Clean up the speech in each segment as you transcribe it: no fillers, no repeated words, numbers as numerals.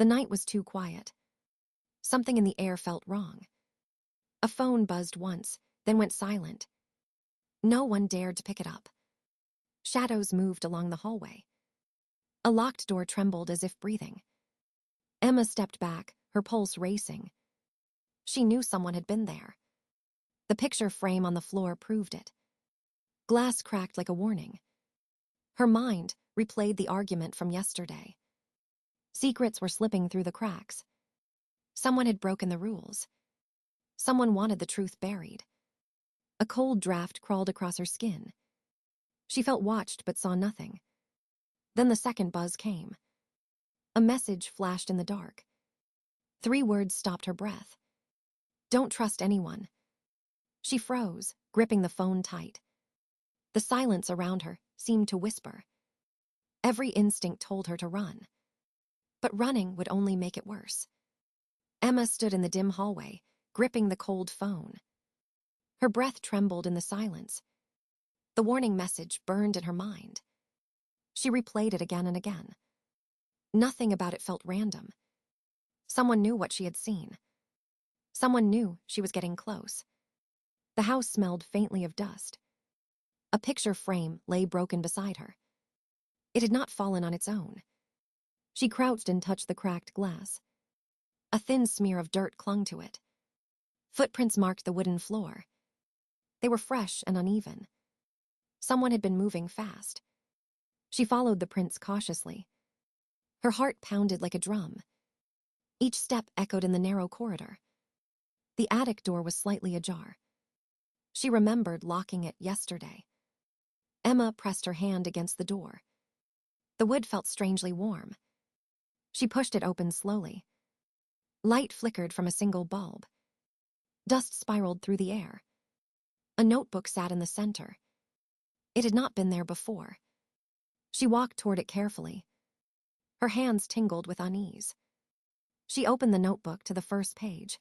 The night was too quiet. Something in the air felt wrong. A phone buzzed once, then went silent. No one dared to pick it up. Shadows moved along the hallway. A locked door trembled as if breathing. Emma stepped back, her pulse racing. She knew someone had been there. The picture frame on the floor proved it. Glass cracked like a warning. Her mind replayed the argument from yesterday. Secrets were slipping through the cracks. Someone had broken the rules. Someone wanted the truth buried. A cold draft crawled across her skin. She felt watched but saw nothing. Then the second buzz came. A message flashed in the dark. 3 words stopped her breath. Don't trust anyone. She froze, gripping the phone tight. The silence around her seemed to whisper. Every instinct told her to run. But running would only make it worse. Emma stood in the dim hallway, gripping the cold phone. Her breath trembled in the silence. The warning message burned in her mind. She replayed it again and again. Nothing about it felt random. Someone knew what she had seen. Someone knew she was getting close. The house smelled faintly of dust. A picture frame lay broken beside her. It had not fallen on its own. She crouched and touched the cracked glass. A thin smear of dirt clung to it. Footprints marked the wooden floor. They were fresh and uneven. Someone had been moving fast. She followed the prints cautiously. Her heart pounded like a drum. Each step echoed in the narrow corridor. The attic door was slightly ajar. She remembered locking it yesterday. Emma pressed her hand against the door. The wood felt strangely warm. She pushed it open slowly. Light flickered from a single bulb. Dust spiraled through the air. A notebook sat in the center. It had not been there before. She walked toward it carefully. Her hands tingled with unease. She opened the notebook to the first page.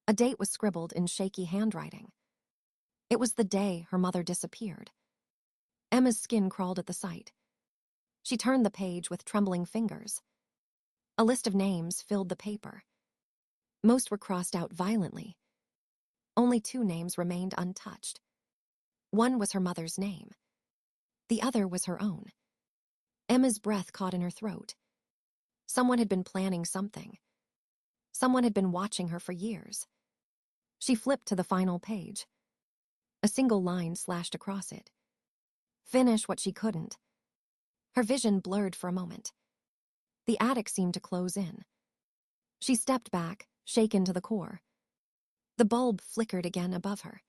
A date was scribbled in shaky handwriting. It was the day her mother disappeared. Emma's skin crawled at the sight. She turned the page with trembling fingers. A list of names filled the paper. Most were crossed out violently. Only 2 names remained untouched. One was her mother's name. The other was her own. Emma's breath caught in her throat. Someone had been planning something. Someone had been watching her for years. She flipped to the final page. A single line slashed across it. Finish what she couldn't. Her vision blurred for a moment. The attic seemed to close in. She stepped back, shaken to the core. The bulb flickered again above her.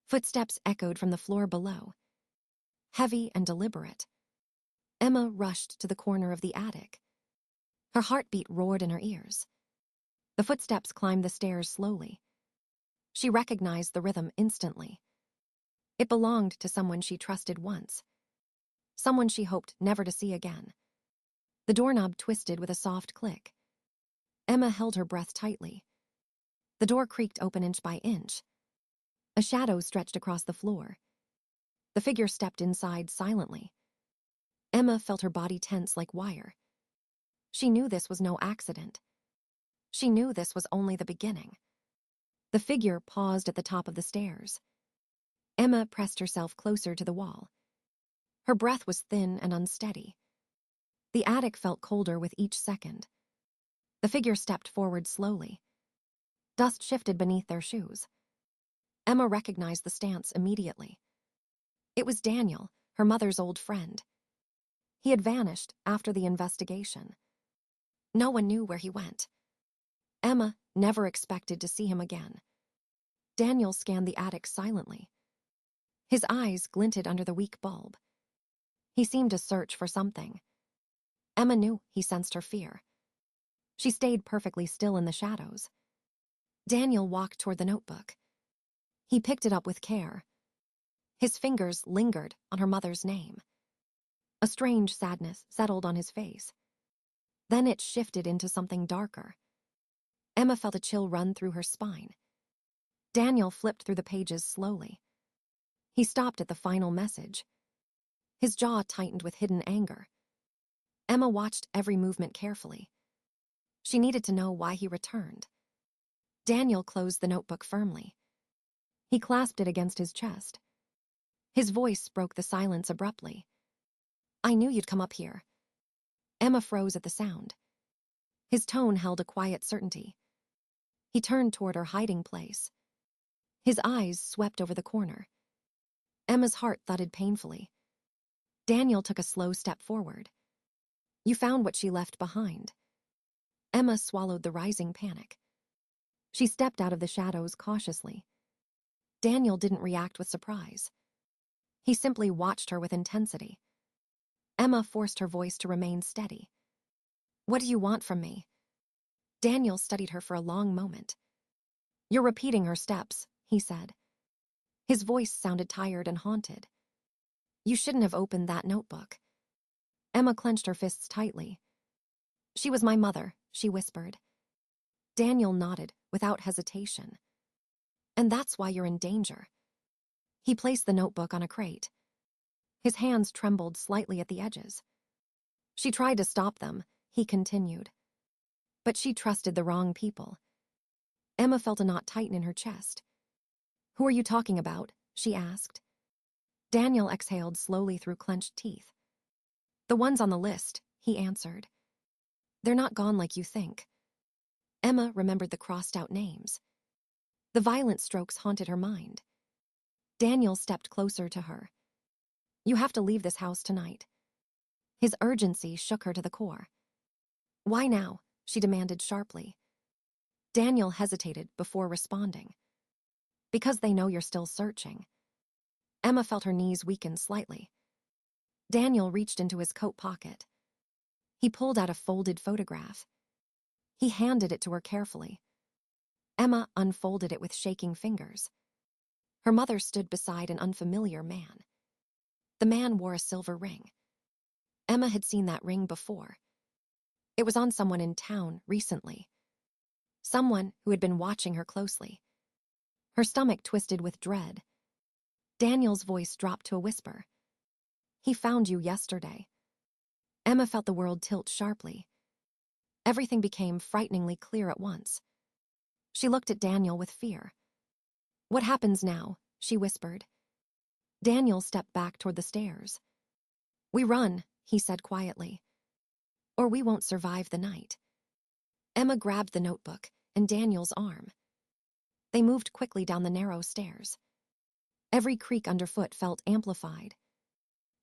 Footsteps echoed from the floor below. Heavy and deliberate. Emma rushed to the corner of the attic. Her heartbeat roared in her ears. The footsteps climbed the stairs slowly. She recognized the rhythm instantly. It belonged to someone she trusted once. Someone she hoped never to see again. The doorknob twisted with a soft click. Emma held her breath tightly. The door creaked open inch by inch. A shadow stretched across the floor. The figure stepped inside silently. Emma felt her body tense like wire. She knew this was no accident. She knew this was only the beginning. The figure paused at the top of the stairs. Emma pressed herself closer to the wall. Her breath was thin and unsteady. The attic felt colder with each second. The figure stepped forward slowly. Dust shifted beneath their shoes. Emma recognized the stance immediately. It was Daniel, her mother's old friend. He had vanished after the investigation. No one knew where he went. Emma never expected to see him again. Daniel scanned the attic silently. His eyes glinted under the weak bulb. He seemed to search for something. Emma knew he sensed her fear. She stayed perfectly still in the shadows. Daniel walked toward the notebook. He picked it up with care. His fingers lingered on her mother's name. A strange sadness settled on his face. Then it shifted into something darker. Emma felt a chill run through her spine. Daniel flipped through the pages slowly. He stopped at the final message. His jaw tightened with hidden anger. Emma watched every movement carefully. She needed to know why he returned. Daniel closed the notebook firmly. He clasped it against his chest. His voice broke the silence abruptly. "I knew you'd come up here." Emma froze at the sound. His tone held a quiet certainty. He turned toward her hiding place. His eyes swept over the corner. Emma's heart thudded painfully. Daniel took a slow step forward. "You found what she left behind." Emma swallowed the rising panic. She stepped out of the shadows cautiously. Daniel didn't react with surprise. He simply watched her with intensity. Emma forced her voice to remain steady. "What do you want from me?" Daniel studied her for a long moment. "You're repeating her steps," he said. His voice sounded tired and haunted. "You shouldn't have opened that notebook." Emma clenched her fists tightly. "She was my mother," she whispered. Daniel nodded without hesitation. "And that's why you're in danger." He placed the notebook on a crate. His hands trembled slightly at the edges. "She tried to stop them," he continued. "But she trusted the wrong people." Emma felt a knot tighten in her chest. "Who are you talking about?" she asked. Daniel exhaled slowly through clenched teeth. "The ones on the list," he answered. "They're not gone like you think." Emma remembered the crossed-out names. The violent strokes haunted her mind. Daniel stepped closer to her. "You have to leave this house tonight." His urgency shook her to the core. "Why now?" she demanded sharply. Daniel hesitated before responding. "Because they know you're still searching." Emma felt her knees weaken slightly. Daniel reached into his coat pocket. He pulled out a folded photograph. He handed it to her carefully. Emma unfolded it with shaking fingers. Her mother stood beside an unfamiliar man. The man wore a silver ring. Emma had seen that ring before. It was on someone in town recently. Someone who had been watching her closely. Her stomach twisted with dread. Daniel's voice dropped to a whisper. "He found you yesterday." Emma felt the world tilt sharply. Everything became frighteningly clear at once. She looked at Daniel with fear. "What happens now?" she whispered. Daniel stepped back toward the stairs. "We run," he said quietly. "Or we won't survive the night." Emma grabbed the notebook and Daniel's arm. They moved quickly down the narrow stairs. Every creak underfoot felt amplified.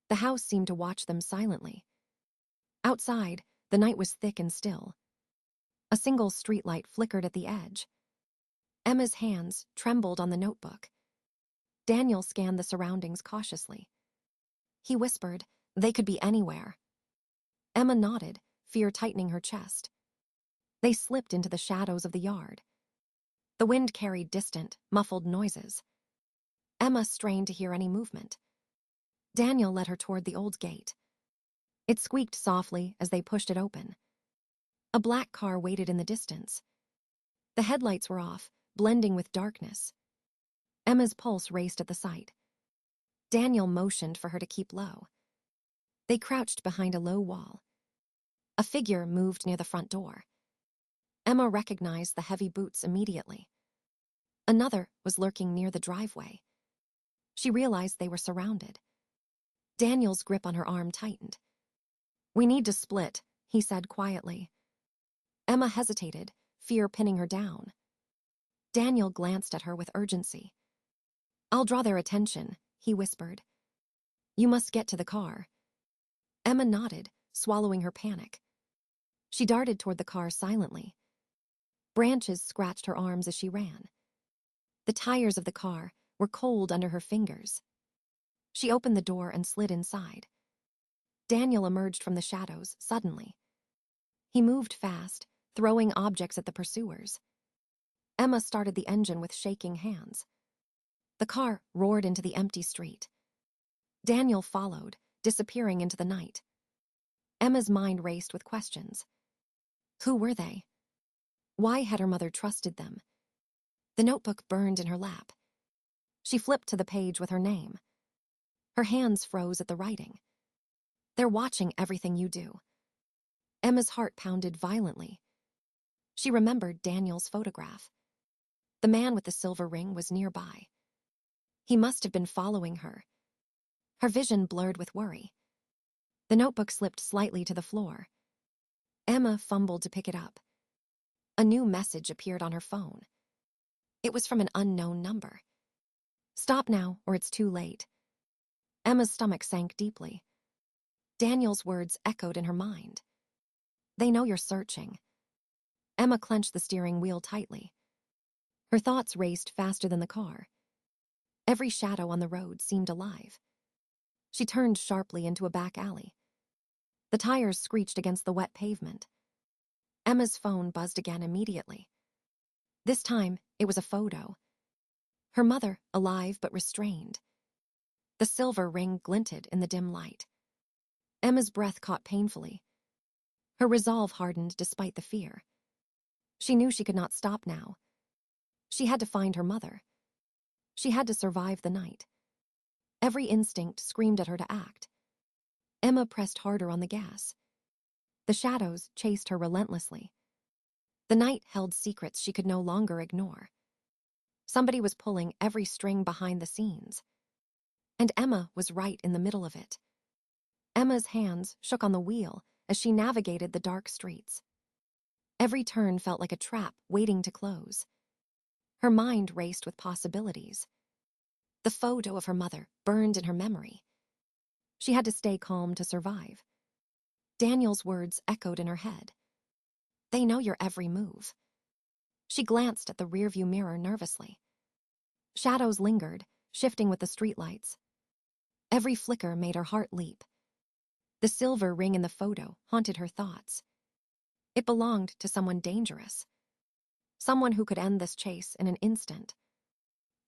The house seemed to watch them silently. Outside, the night was thick and still. A single streetlight flickered at the edge. Emma's hands trembled on the notebook. Daniel scanned the surroundings cautiously. He whispered, "They could be anywhere." Emma nodded, fear tightening her chest. They slipped into the shadows of the yard. The wind carried distant, muffled noises. Emma strained to hear any movement. Daniel led her toward the old gate. It squeaked softly as they pushed it open. A black car waited in the distance. The headlights were off, blending with darkness. Emma's pulse raced at the sight. Daniel motioned for her to keep low. They crouched behind a low wall. A figure moved near the front door. Emma recognized the heavy boots immediately. Another was lurking near the driveway. She realized they were surrounded. Daniel's grip on her arm tightened. "We need to split," he said quietly. Emma hesitated, fear pinning her down. Daniel glanced at her with urgency. "I'll draw their attention," he whispered. "You must get to the car." Emma nodded, swallowing her panic. She darted toward the car silently. Branches scratched her arms as she ran. The tires of the car were cold under her fingers. She opened the door and slid inside. Daniel emerged from the shadows suddenly. He moved fast, throwing objects at the pursuers. Emma started the engine with shaking hands. The car roared into the empty street. Daniel followed, disappearing into the night. Emma's mind raced with questions. Who were they? Why had her mother trusted them? The notebook burned in her lap. She flipped to the page with her name. Her hands froze at the writing. "They're watching everything you do." Emma's heart pounded violently. She remembered Daniel's photograph. The man with the silver ring was nearby. He must have been following her. Her vision blurred with worry. The notebook slipped slightly to the floor. Emma fumbled to pick it up. A new message appeared on her phone. It was from an unknown number. "Stop now, or it's too late." Emma's stomach sank deeply. Daniel's words echoed in her mind. "They know you're searching." Emma clenched the steering wheel tightly. Her thoughts raced faster than the car. Every shadow on the road seemed alive. She turned sharply into a back alley. The tires screeched against the wet pavement. Emma's phone buzzed again immediately. This time, it was a photo. Her mother, alive but restrained. The silver ring glinted in the dim light. Emma's breath caught painfully. Her resolve hardened despite the fear. She knew she could not stop now. She had to find her mother. She had to survive the night. Every instinct screamed at her to act. Emma pressed harder on the gas. The shadows chased her relentlessly. The night held secrets she could no longer ignore. Somebody was pulling every string behind the scenes. And Emma was right in the middle of it. Emma's hands shook on the wheel as she navigated the dark streets. Every turn felt like a trap waiting to close. Her mind raced with possibilities. The photo of her mother burned in her memory. She had to stay calm to survive. Daniel's words echoed in her head. "They know your every move." She glanced at the rearview mirror nervously. Shadows lingered, shifting with the streetlights. Every flicker made her heart leap. The silver ring in the photo haunted her thoughts. It belonged to someone dangerous. Someone who could end this chase in an instant.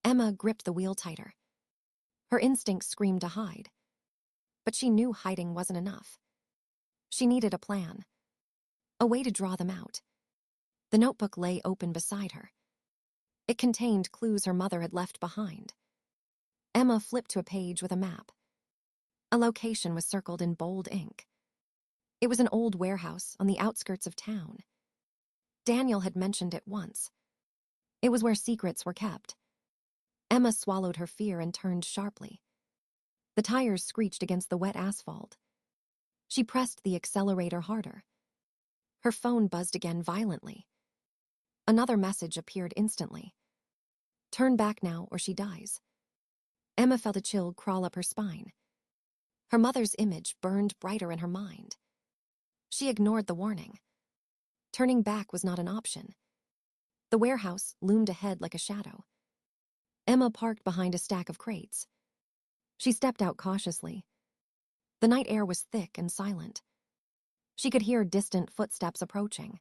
Emma gripped the wheel tighter. Her instincts screamed to hide. But she knew hiding wasn't enough. She needed a plan. A way to draw them out. The notebook lay open beside her. It contained clues her mother had left behind. Emma flipped to a page with a map. A location was circled in bold ink. It was an old warehouse on the outskirts of town. Daniel had mentioned it once. It was where secrets were kept. Emma swallowed her fear and turned sharply. The tires screeched against the wet asphalt. She pressed the accelerator harder. Her phone buzzed again violently. Another message appeared instantly. "Turn back now or she dies." Emma felt a chill crawl up her spine. Her mother's image burned brighter in her mind. She ignored the warning. Turning back was not an option. The warehouse loomed ahead like a shadow. Emma parked behind a stack of crates. She stepped out cautiously. The night air was thick and silent. She could hear distant footsteps approaching.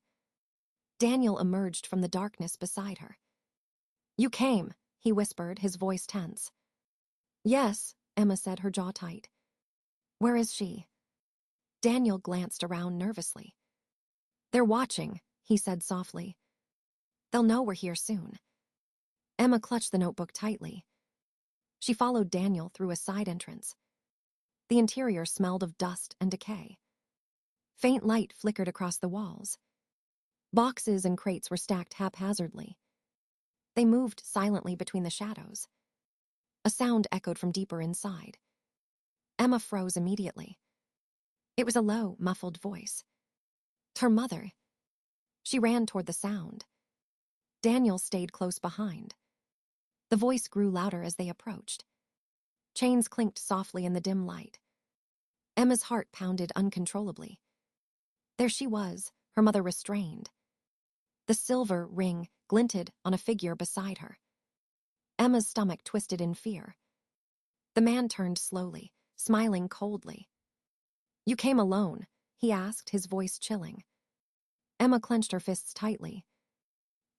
Daniel emerged from the darkness beside her. "You came," he whispered, his voice tense. "Yes," Emma said, her jaw tight. "Where is she?" Daniel glanced around nervously. "They're watching," he said softly. "They'll know we're here soon." Emma clutched the notebook tightly. She followed Daniel through a side entrance. The interior smelled of dust and decay. Faint light flickered across the walls. Boxes and crates were stacked haphazardly. They moved silently between the shadows. A sound echoed from deeper inside. Emma froze immediately. It was a low, muffled voice. Her mother. She ran toward the sound. Daniel stayed close behind. The voice grew louder as they approached. Chains clinked softly in the dim light. Emma's heart pounded uncontrollably. There she was, her mother restrained. The silver ring glinted on a figure beside her. Emma's stomach twisted in fear. The man turned slowly, smiling coldly. "You came alone?" he asked, his voice chilling. Emma clenched her fists tightly.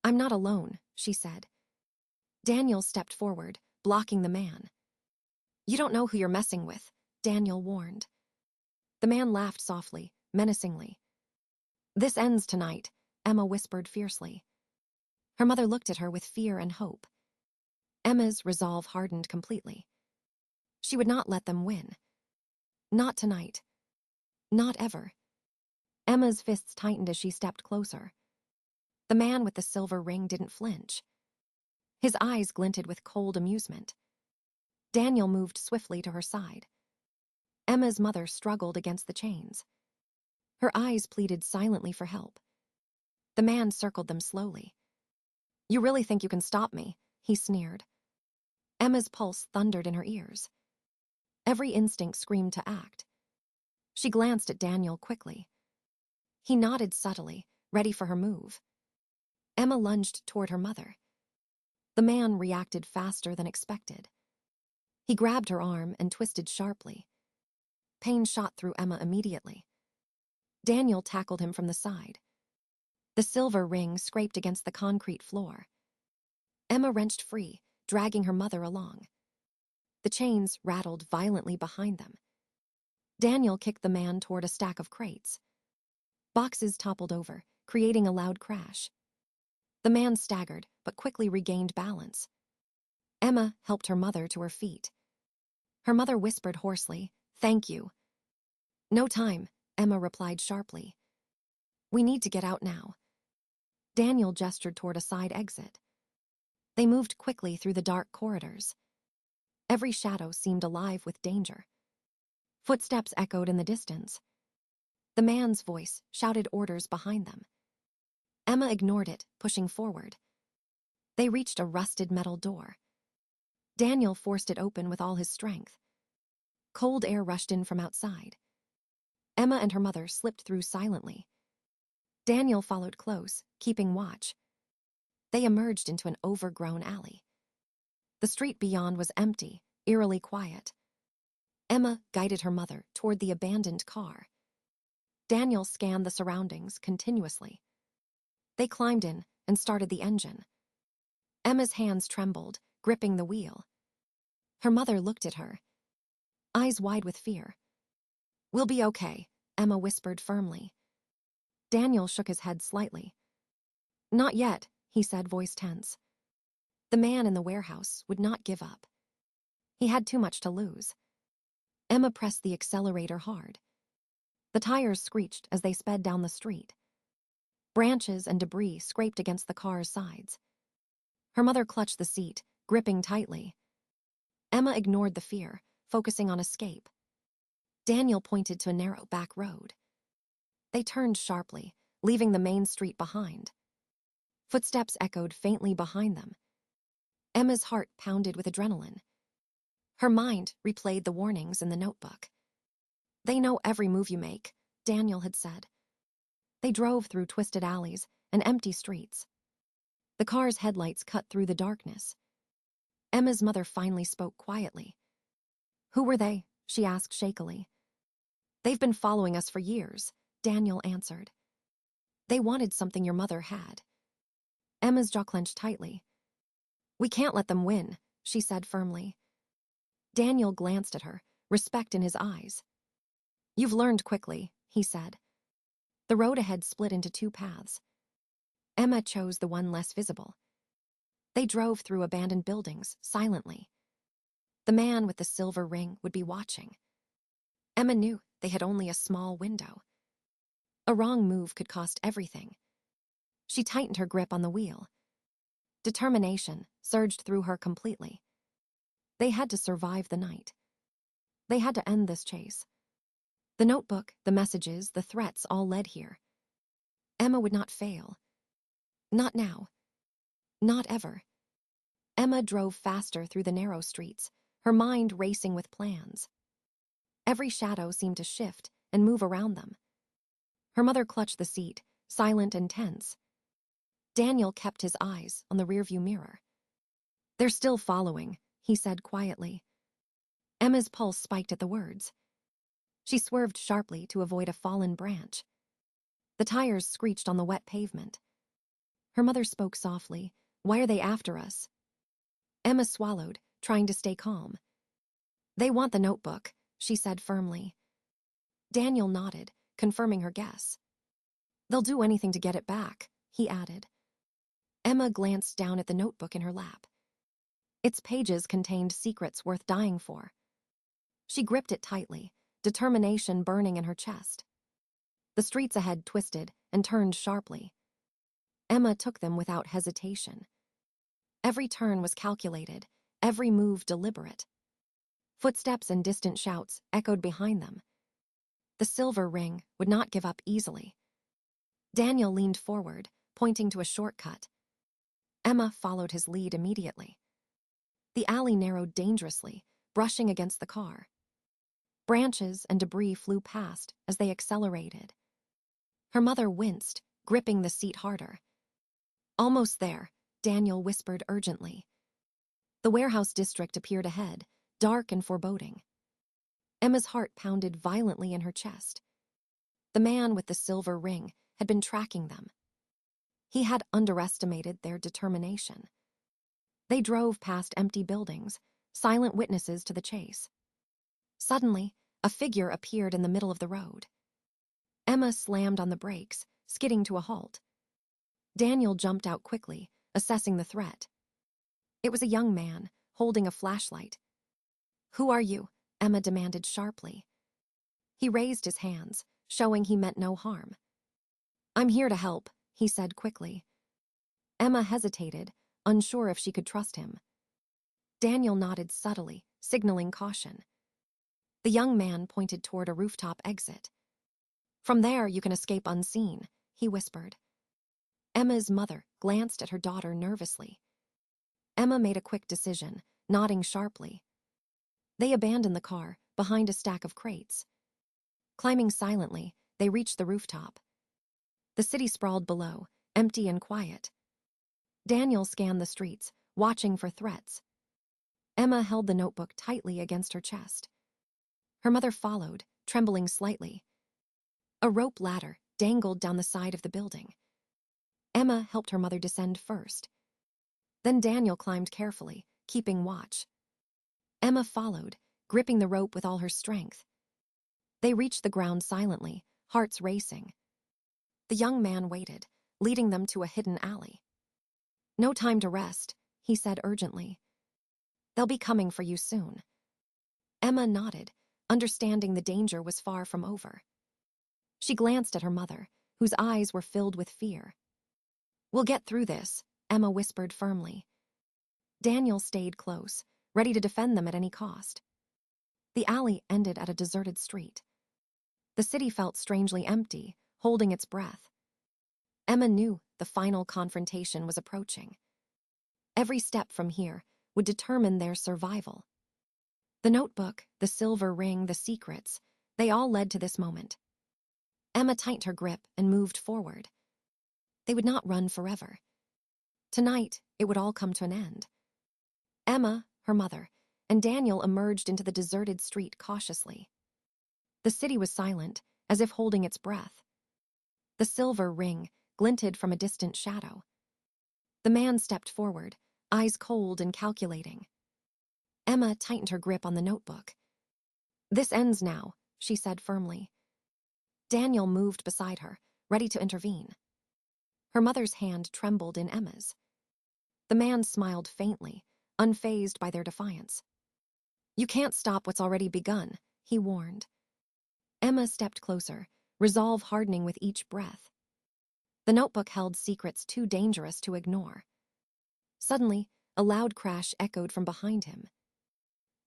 "I'm not alone," she said. Daniel stepped forward, blocking the man. "You don't know who you're messing with," Daniel warned. The man laughed softly, menacingly. "This ends tonight," Emma whispered fiercely. Her mother looked at her with fear and hope. Emma's resolve hardened completely. She would not let them win. Not tonight. Not ever. Emma's fists tightened as she stepped closer. The man with the silver ring didn't flinch. His eyes glinted with cold amusement. Daniel moved swiftly to her side. Emma's mother struggled against the chains. Her eyes pleaded silently for help. The man circled them slowly. "You really think you can stop me?" he sneered. Emma's pulse thundered in her ears. Every instinct screamed to act. She glanced at Daniel quickly. He nodded subtly, ready for her move. Emma lunged toward her mother. The man reacted faster than expected. He grabbed her arm and twisted sharply. Pain shot through Emma immediately. Daniel tackled him from the side. The silver ring scraped against the concrete floor. Emma wrenched free, dragging her mother along. The chains rattled violently behind them. Daniel kicked the man toward a stack of crates. Boxes toppled over, creating a loud crash. The man staggered, but quickly regained balance. Emma helped her mother to her feet. Her mother whispered hoarsely, "Thank you." "No time," Emma replied sharply. "We need to get out now." Daniel gestured toward a side exit. They moved quickly through the dark corridors. Every shadow seemed alive with danger. Footsteps echoed in the distance. The man's voice shouted orders behind them. Emma ignored it, pushing forward. They reached a rusted metal door. Daniel forced it open with all his strength. Cold air rushed in from outside. Emma and her mother slipped through silently. Daniel followed close, keeping watch. They emerged into an overgrown alley. The street beyond was empty, eerily quiet. Emma guided her mother toward the abandoned car. Daniel scanned the surroundings continuously. They climbed in and started the engine. Emma's hands trembled, gripping the wheel. Her mother looked at her, eyes wide with fear. "We'll be okay," Emma whispered firmly. Daniel shook his head slightly. "Not yet," he said, voice tense. The man in the warehouse would not give up. He had too much to lose. Emma pressed the accelerator hard. The tires screeched as they sped down the street. Branches and debris scraped against the car's sides. Her mother clutched the seat, gripping tightly. Emma ignored the fear, focusing on escape. Daniel pointed to a narrow back road. They turned sharply, leaving the main street behind. Footsteps echoed faintly behind them. Emma's heart pounded with adrenaline. Her mind replayed the warnings in the notebook. "They know every move you make," Daniel had said. They drove through twisted alleys and empty streets. The car's headlights cut through the darkness. Emma's mother finally spoke quietly. "Who were they?" she asked shakily. "They've been following us for years," Daniel answered. "They wanted something your mother had." Emma's jaw clenched tightly. "We can't let them win," she said firmly. Daniel glanced at her, respect in his eyes. "You've learned quickly," he said. The road ahead split into two paths. Emma chose the one less visible. They drove through abandoned buildings, silently. The man with the silver ring would be watching. Emma knew they had only a small window. A wrong move could cost everything. She tightened her grip on the wheel. Determination surged through her completely. They had to survive the night. They had to end this chase. The notebook, the messages, the threats all led here. Emma would not fail. Not now. Not ever. Emma drove faster through the narrow streets, her mind racing with plans. Every shadow seemed to shift and move around them. Her mother clutched the seat, silent and tense. Daniel kept his eyes on the rearview mirror. "They're still following," he said quietly. Emma's pulse spiked at the words. She swerved sharply to avoid a fallen branch. The tires screeched on the wet pavement. Her mother spoke softly. "Why are they after us?" Emma swallowed, trying to stay calm. "They want the notebook," she said firmly. Daniel nodded, confirming her guess. "They'll do anything to get it back," he added. Emma glanced down at the notebook in her lap. Its pages contained secrets worth dying for. She gripped it tightly, determination burning in her chest. The streets ahead twisted and turned sharply. Emma took them without hesitation. Every turn was calculated, every move deliberate. Footsteps and distant shouts echoed behind them. The silver ring would not give up easily. Daniel leaned forward, pointing to a shortcut. Emma followed his lead immediately. The alley narrowed dangerously, brushing against the car. Branches and debris flew past as they accelerated. Her mother winced, gripping the seat harder. Almost there, Daniel whispered urgently. The warehouse district appeared ahead, dark and foreboding. Emma's heart pounded violently in her chest. The man with the silver ring had been tracking them. He had underestimated their determination. They drove past empty buildings, silent witnesses to the chase. Suddenly, a figure appeared in the middle of the road. Emma slammed on the brakes, skidding to a halt. Daniel jumped out quickly, assessing the threat. It was a young man, holding a flashlight. "Who are you?" Emma demanded sharply. He raised his hands, showing he meant no harm. "I'm here to help," he said quickly. Emma hesitated, unsure if she could trust him. Daniel nodded subtly, signaling caution. The young man pointed toward a rooftop exit. "From there, you can escape unseen," he whispered. Emma's mother glanced at her daughter nervously. Emma made a quick decision, nodding sharply. They abandoned the car behind a stack of crates. Climbing silently, they reached the rooftop. The city sprawled below, empty and quiet. Daniel scanned the streets, watching for threats. Emma held the notebook tightly against her chest. Her mother followed, trembling slightly. A rope ladder dangled down the side of the building. Emma helped her mother descend first. Then Daniel climbed carefully, keeping watch. Emma followed, gripping the rope with all her strength. They reached the ground silently, hearts racing. The young man waited, leading them to a hidden alley. "No time to rest," he said urgently. "They'll be coming for you soon." Emma nodded, understanding the danger was far from over. She glanced at her mother, whose eyes were filled with fear. "We'll get through this," Emma whispered firmly. Daniel stayed close, ready to defend them at any cost. The alley ended at a deserted street. The city felt strangely empty, holding its breath. Emma knew the final confrontation was approaching. Every step from here would determine their survival. The notebook, the silver ring, the secrets, they all led to this moment. Emma tightened her grip and moved forward. They would not run forever. Tonight, it would all come to an end. Emma, her mother, and Daniel emerged into the deserted street cautiously. The city was silent, as if holding its breath. The silver ring glinted from a distant shadow. The man stepped forward, eyes cold and calculating. Emma tightened her grip on the notebook. "This ends now," she said firmly. Daniel moved beside her, ready to intervene. Her mother's hand trembled in Emma's. The man smiled faintly, unfazed by their defiance. "You can't stop what's already begun," he warned. Emma stepped closer, resolve hardening with each breath. The notebook held secrets too dangerous to ignore. Suddenly, a loud crash echoed from behind him.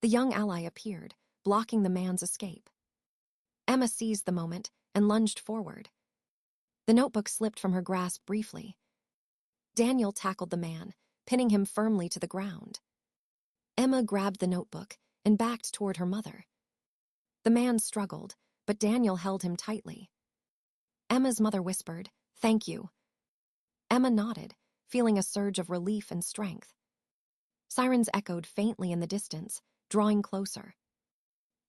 The young ally appeared, blocking the man's escape. Emma seized the moment and lunged forward. The notebook slipped from her grasp briefly. Daniel tackled the man, pinning him firmly to the ground. Emma grabbed the notebook and backed toward her mother. The man struggled, but Daniel held him tightly. Emma's mother whispered, "Thank you." Emma nodded, feeling a surge of relief and strength. Sirens echoed faintly in the distance, drawing closer.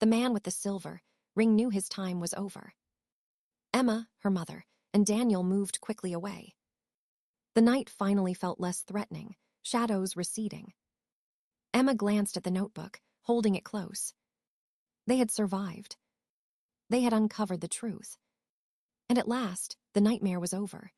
The man with the silver ring knew his time was over. Emma, her mother, and Daniel moved quickly away. The night finally felt less threatening, shadows receding. Emma glanced at the notebook, holding it close. They had survived. They had uncovered the truth. And at last, the nightmare was over.